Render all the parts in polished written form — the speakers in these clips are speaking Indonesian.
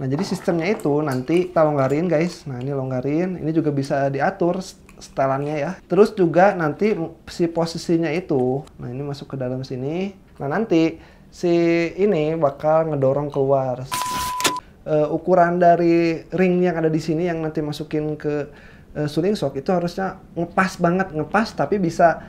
Nah, jadi sistemnya itu nanti kita longgarin guys. Nah, ini longgarin, ini juga bisa diatur setelannya ya. Terus juga nanti si posisinya itu, nah ini masuk ke dalam sini. Nah, nanti si ini bakal ngedorong keluar. Ukuran dari ring yang ada di sini yang nanti masukin ke suling shock itu harusnya ngepas banget, ngepas tapi bisa.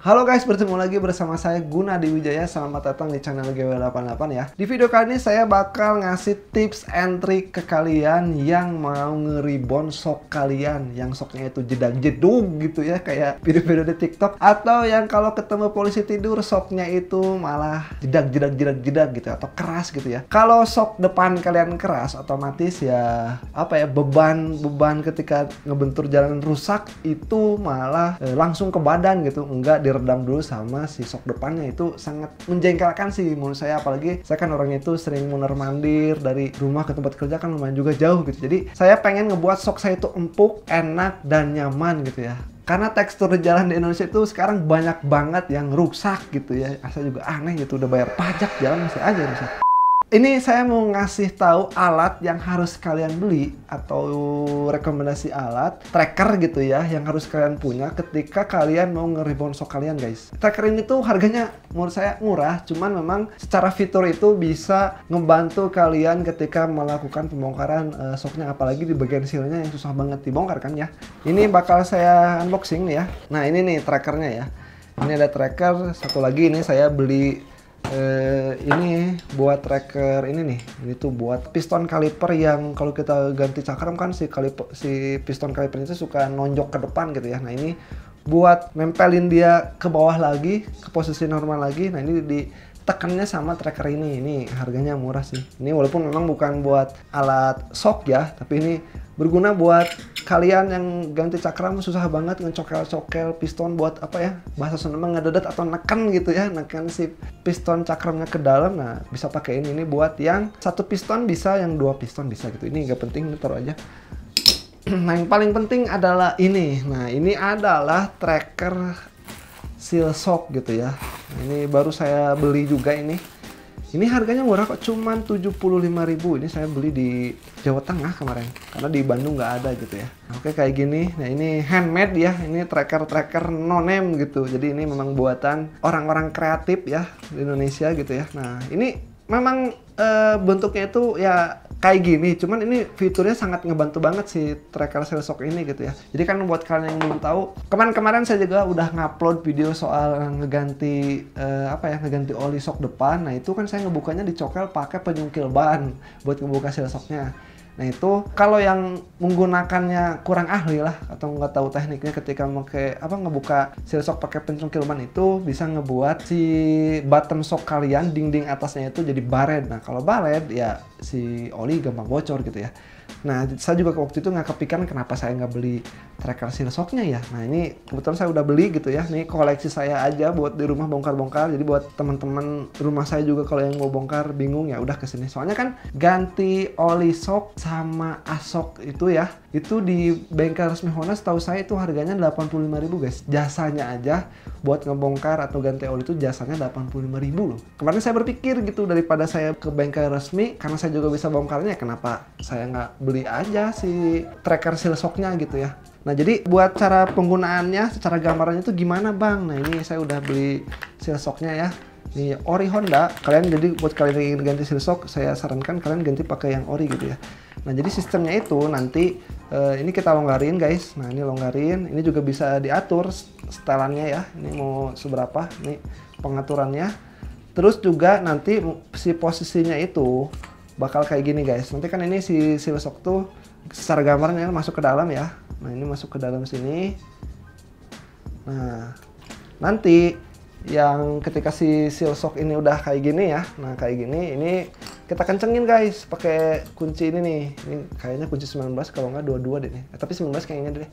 Halo guys, bertemu lagi bersama saya Gunadi Wijaya. Selamat datang di channel GW88 ya. Di video kali ini saya bakal ngasih tips and trick ke kalian yang mau nge-rebound shock kalian, yang shocknya itu jedag-jedug gitu ya, kayak video-video di TikTok, atau yang kalau ketemu polisi tidur shocknya itu malah jedag-jedag gitu atau keras gitu ya. Kalau shock depan kalian keras, otomatis ya beban ketika ngebentur jalan rusak itu malah langsung ke badan gitu, enggak diredam dulu sama si shock depannya. Itu sangat menjengkelkan sih menurut saya, apalagi saya kan orangnya itu sering mondar-mandir dari rumah ke tempat kerja, kan lumayan juga jauh gitu. Jadi saya pengen ngebuat shock saya itu empuk, enak, dan nyaman gitu ya. Karena tekstur jalan di Indonesia itu sekarang banyak banget yang rusak gitu ya. Saya juga aneh gitu, udah bayar pajak jalan masih aja rusak. Ini saya mau ngasih tahu alat yang harus kalian beli, atau rekomendasi alat tracker gitu ya, yang harus kalian punya ketika kalian mau nge-rebound shock kalian guys. Tracker ini tuh harganya menurut saya murah, cuman memang secara fitur itu bisa ngebantu kalian ketika melakukan pembongkaran shocknya, apalagi di bagian sealnya yang susah banget dibongkar kan ya. Ini bakal saya unboxing nih ya. Nah, ini nih trackernya ya. Ini ada tracker, satu lagi ini saya beli ini buat tracker ini nih. Ini tuh buat piston kaliper yang kalau kita ganti cakram kan si piston kaliper itu suka nonjok ke depan gitu ya. Nah, ini buat nempelin dia ke bawah lagi, ke posisi normal lagi. Nah, ini ditekannya sama tracker ini. Ini harganya murah sih. Ini walaupun memang bukan buat alat shock ya, tapi ini berguna buat kalian yang ganti cakram susah banget ngecokel-cokel piston buat apa ya, bahasa Sunda ngededet atau neken gitu ya, neken si piston cakramnya ke dalam. Nah, bisa pakai ini buat yang satu piston bisa, yang dua piston bisa gitu. Ini nggak penting, taruh aja. Nah, yang paling penting adalah ini. Nah, ini adalah tracker seal shock gitu ya. Nah, ini baru saya beli juga ini. Ini harganya murah kok, cuman 75.000. Ini saya beli di Jawa Tengah kemarin, karena di Bandung nggak ada gitu ya. Oke, kayak gini. Nah, ini handmade ya. Ini tracker no name gitu. Jadi ini memang buatan orang-orang kreatif ya di Indonesia gitu ya. Nah, ini memang bentuknya itu ya kayak gini, cuman ini fiturnya sangat ngebantu banget si tracker seal shock ini gitu ya. Jadi kan buat kalian yang belum tahu, kemarin saya juga udah ngupload video soal ngeganti ngeganti oli shock depan. Nah, itu kan saya ngebukanya dicokel pakai penyungkil ban buat ngebuka seal shocknya. Nah, itu kalau yang menggunakannya kurang ahli lah atau nggak tahu tekniknya ketika ngebuka seal shock pakai pencungkil ban, itu bisa ngebuat si bottom shock kalian, dinding atasnya itu jadi baret. Nah, kalau baret ya si oli gampang bocor gitu ya. Nah, saya juga waktu itu nggak kepikiran kenapa saya nggak beli tracker seal shocknya ya. Nah, ini kebetulan saya udah beli gitu ya. Ini koleksi saya aja buat di rumah bongkar-bongkar. Jadi buat teman-teman rumah saya juga kalau yang mau bongkar bingung ya udah kesini. Soalnya kan ganti oli shock sama asok itu ya, itu di bengkel resmi Honda setahu saya itu harganya 85.000 guys. Jasanya aja buat ngebongkar atau ganti oli itu jasanya 85.000 loh. Kemarin saya berpikir gitu, daripada saya ke bengkel resmi karena saya juga bisa bongkarnya, kenapa saya nggak beli aja si tracker seal shocknya gitu ya. Nah, jadi buat cara penggunaannya, secara gambarannya itu gimana bang? Nah, ini saya udah beli seal shocknya ya. Ini ori Honda. Kalian jadi buat kalian yang ingin ganti seal shock, saya sarankan kalian ganti pakai yang ori gitu ya. Nah, jadi sistemnya itu nanti ini kita longgarin guys. Nah, ini longgarin, ini juga bisa diatur setelannya ya. Ini mau seberapa? Ini pengaturannya. Terus juga nanti si posisinya itu bakal kayak gini guys. Nanti kan ini si seal shock tuh secara gambarnya masuk ke dalam ya. Nah, ini masuk ke dalam sini. Nah, nanti yang ketika si seal shock ini udah kayak gini ya. Nah, kayak gini, ini kita kencengin guys pakai kunci ini nih. Ini kayaknya kunci 19, kalau nggak 22 deh nih. Tapi 19 kayaknya deh.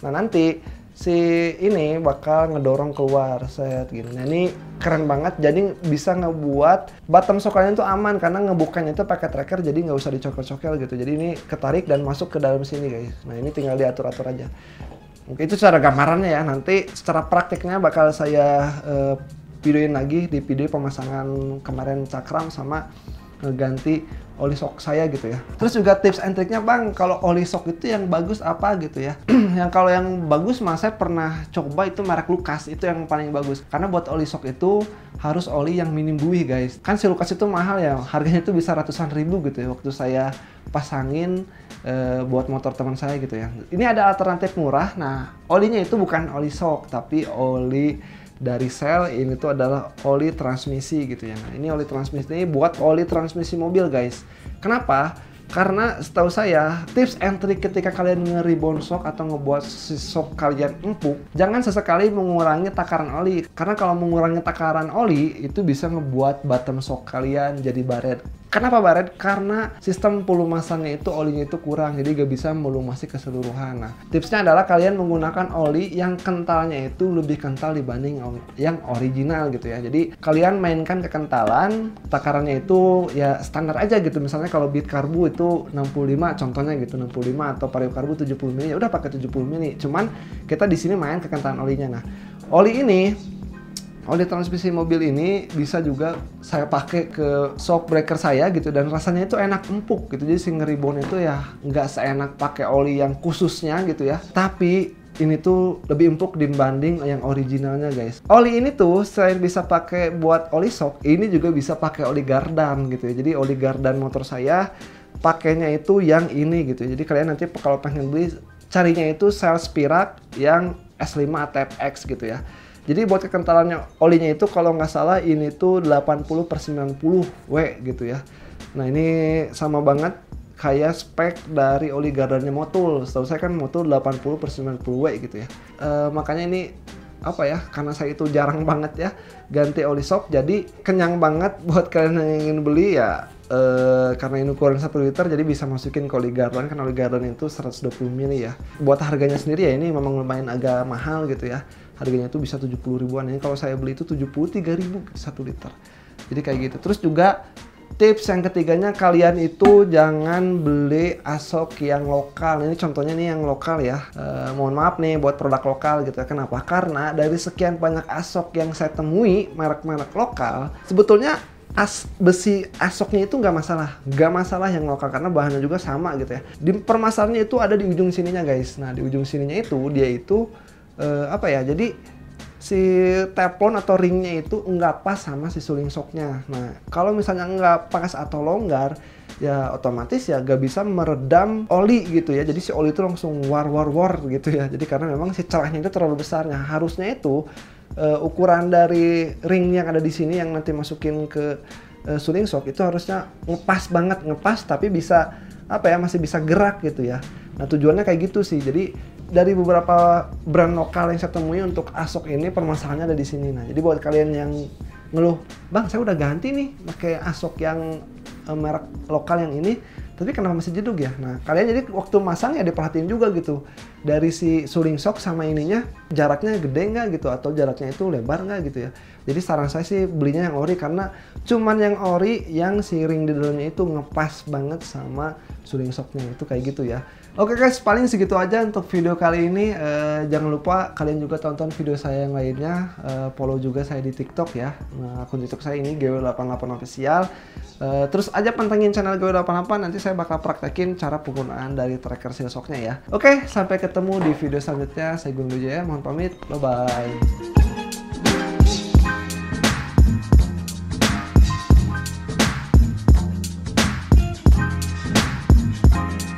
Nah, nanti si ini bakal ngedorong keluar set gini. Nah, ini keren banget, jadi bisa ngebuat bottom shock kalian tuh aman karena ngebukanya itu pakai tracker, jadi nggak usah dicokel-cokel gitu. Jadi ini ketarik dan masuk ke dalam sini guys. Nah, ini tinggal diatur-atur aja. Oke, itu cara gambarannya ya. Nanti secara prakteknya bakal saya videoin lagi di video pemasangan kemarin cakram sama ganti oli shock saya gitu ya. Terus juga tips and triknya bang, kalau oli shock itu yang bagus apa gitu ya. Yang kalau yang bagus mas saya pernah coba itu merek Lucas, itu yang paling bagus. Karena buat oli shock itu harus oli yang minim buih guys. Kan si Lucas itu mahal ya, harganya itu bisa ratusan ribu gitu ya waktu saya pasangin buat motor teman saya gitu ya. Ini ada alternatif murah. Nah olinya itu bukan oli shock tapi oli dari sel, ini tuh adalah oli transmisi gitu ya. Nah, ini oli transmisi ini buat oli transmisi mobil guys. Kenapa? Karena setahu saya tips and trick ketika kalian nge-rebound shock atau ngebuat si shock kalian empuk, jangan sesekali mengurangi takaran oli. Karena kalau mengurangi takaran oli itu bisa ngebuat bottom shock kalian jadi baret. Kenapa baret? Karena sistem pelumasannya itu olinya itu kurang, jadi gak bisa melumasi keseluruhan. Nah, tipsnya adalah kalian menggunakan oli yang kentalnya itu lebih kental dibanding yang original gitu ya. Jadi kalian mainkan kekentalan, takarannya itu ya standar aja gitu. Misalnya kalau bit karbu itu 65 contohnya gitu, 65 atau vario karbu 70 mili, ya udah pakai 70 mili. Cuman kita di sini main kekentalan olinya. Nah, oli transmisi mobil ini bisa juga saya pakai ke shock breaker saya gitu, dan rasanya itu enak empuk gitu. Jadi si nge-rebound itu ya nggak seenak pakai oli yang khususnya gitu ya, tapi ini tuh lebih empuk dibanding yang originalnya guys. Oli ini tuh selain bisa pakai buat oli shock, ini juga bisa pakai oli gardan gitu ya. Jadi oli gardan motor saya pakainya itu yang ini gitu. Jadi kalian nanti kalau pengen beli carinya itu sel Spirak yang S5 ATF-X gitu ya. Jadi buat kekentalannya olinya itu kalau nggak salah ini tuh 80/90 W gitu ya. Nah ini sama banget kayak spek dari oli gardannya Motul. Setahu saya kan Motul 80/90 W gitu ya. Makanya ini apa ya, karena saya itu jarang banget ya ganti oli shock, jadi kenyang banget buat kalian yang ingin beli ya. Karena ini ukuran 1 liter jadi bisa masukin ke oli gardan, kan oli gardan itu 120 mili ya. Buat harganya sendiri ya ini memang lumayan agak mahal gitu ya. Harganya itu bisa 70 ribuan. Ini kalau saya beli itu 73 ribu 1 liter. Jadi kayak gitu. Terus juga tips yang ketiganya, kalian itu jangan beli asok yang lokal. Ini contohnya nih yang lokal ya. Mohon maaf nih buat produk lokal gitu ya. Kenapa? Karena dari sekian banyak asok yang saya temui merek-merek lokal, sebetulnya besi asoknya itu nggak masalah yang lokal karena bahannya juga sama gitu ya. Di permasalahannya itu ada di ujung sininya guys. Nah di ujung sininya itu dia itu apa ya, jadi si teflon atau ringnya itu nggak pas sama si suling shocknya. Nah kalau misalnya nggak pas atau longgar ya otomatis ya nggak bisa meredam oli gitu ya. Jadi si oli itu langsung war gitu ya. Jadi karena memang si celahnya itu terlalu besar. Nah harusnya itu ukuran dari ring yang ada di sini yang nanti masukin ke suling shock itu harusnya ngepas tapi bisa apa ya, masih bisa gerak gitu ya. Nah tujuannya kayak gitu sih. Jadi dari beberapa brand lokal yang saya temui untuk asok ini permasalahannya ada di sini. Nah jadi buat kalian yang ngeluh, bang saya udah ganti nih pakai asok yang merek lokal yang ini, tapi kenapa masih jedug ya? Nah kalian jadi waktu masang ya diperhatiin juga gitu, dari si suling shock sama ininya jaraknya gede nggak gitu, atau jaraknya itu lebar nggak gitu ya. Jadi saran saya sih belinya yang ori, karena cuman yang ori yang si ring di dalamnya itu ngepas banget sama suling shocknya itu kayak gitu ya. Oke guys, paling segitu aja untuk video kali ini. Jangan lupa kalian juga tonton video saya yang lainnya. Follow juga saya di TikTok ya. Nah, akun TikTok saya ini GW88 Official. Terus aja pantengin channel GW88, nanti saya bakal praktekin cara penggunaan dari tracker seal shocknya ya. Oke, sampai ketemu di video selanjutnya. Saya Gun Wijaya, mohon pamit. Bye-bye.